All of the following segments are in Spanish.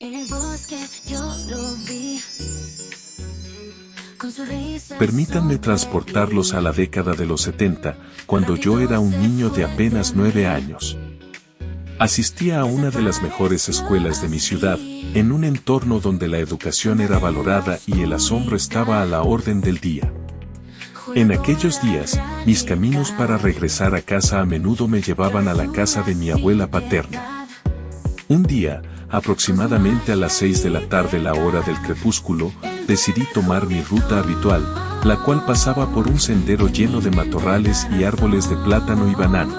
En el bosque yo lo vi. Con su risa. Permítanme transportarlos a la década de los 70, cuando yo era un niño de apenas 9 años. Asistía a una de las mejores escuelas de mi ciudad, en un entorno donde la educación era valorada y el asombro estaba a la orden del día. En aquellos días, mis caminos para regresar a casa a menudo me llevaban a la casa de mi abuela paterna. Un día, aproximadamente a las 6 de la tarde, la hora del crepúsculo, decidí tomar mi ruta habitual, la cual pasaba por un sendero lleno de matorrales y árboles de plátano y banano.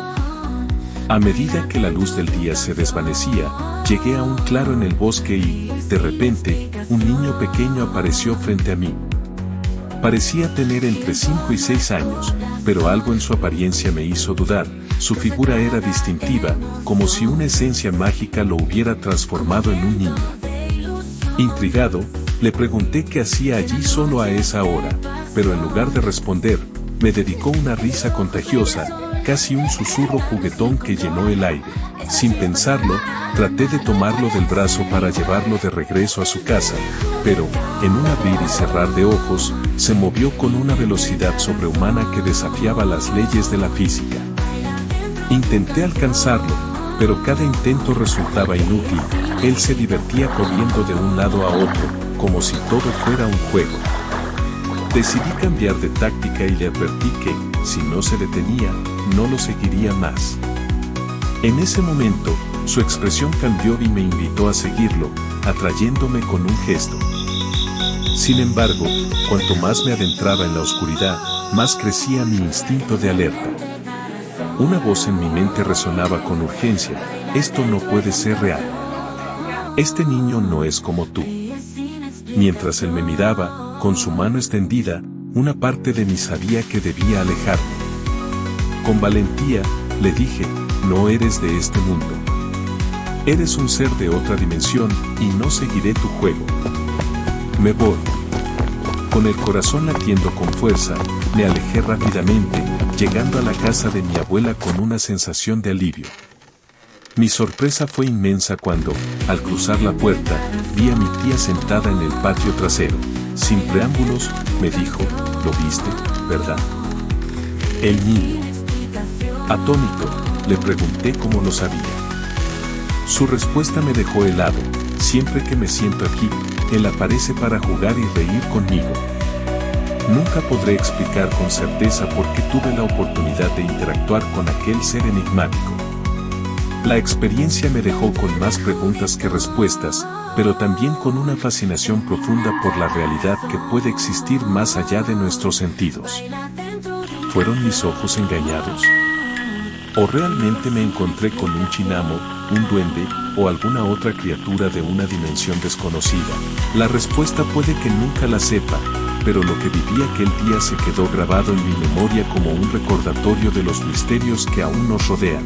A medida que la luz del día se desvanecía, llegué a un claro en el bosque y, de repente, un niño pequeño apareció frente a mí. Parecía tener entre 5 y 6 años, pero algo en su apariencia me hizo dudar. Su figura era distintiva, como si una esencia mágica lo hubiera transformado en un niño. Intrigado, le pregunté qué hacía allí solo a esa hora, pero en lugar de responder, me dedicó una risa contagiosa, casi un susurro juguetón que llenó el aire. Sin pensarlo, traté de tomarlo del brazo para llevarlo de regreso a su casa, pero, en un abrir y cerrar de ojos, se movió con una velocidad sobrehumana que desafiaba las leyes de la física. Intenté alcanzarlo, pero cada intento resultaba inútil. Él se divertía corriendo de un lado a otro, como si todo fuera un juego. Decidí cambiar de táctica y le advertí que, si no se detenía, no lo seguiría más. En ese momento, su expresión cambió y me invitó a seguirlo, atrayéndome con un gesto. Sin embargo, cuanto más me adentraba en la oscuridad, más crecía mi instinto de alerta. Una voz en mi mente resonaba con urgencia: esto no puede ser real. Este niño no es como tú. Mientras él me miraba, con su mano extendida, una parte de mí sabía que debía alejarme. Con valentía, le dije: no eres de este mundo. Eres un ser de otra dimensión, y no seguiré tu juego. Me voy. Con el corazón latiendo con fuerza, me alejé rápidamente, llegando a la casa de mi abuela con una sensación de alivio. Mi sorpresa fue inmensa cuando, al cruzar la puerta, vi a mi tía sentada en el patio trasero. Sin preámbulos, me dijo: ¿lo viste, verdad? El niño. Atónito, le pregunté cómo lo sabía. Su respuesta me dejó helado: siempre que me siento aquí, él aparece para jugar y reír conmigo. Nunca podré explicar con certeza por qué tuve la oportunidad de interactuar con aquel ser enigmático. La experiencia me dejó con más preguntas que respuestas, pero también con una fascinación profunda por la realidad que puede existir más allá de nuestros sentidos. ¿Fueron mis ojos engañados? ¿O realmente me encontré con un chinamo, un duende, o alguna otra criatura de una dimensión desconocida? La respuesta puede que nunca la sepa, pero lo que viví aquel día se quedó grabado en mi memoria como un recordatorio de los misterios que aún nos rodean.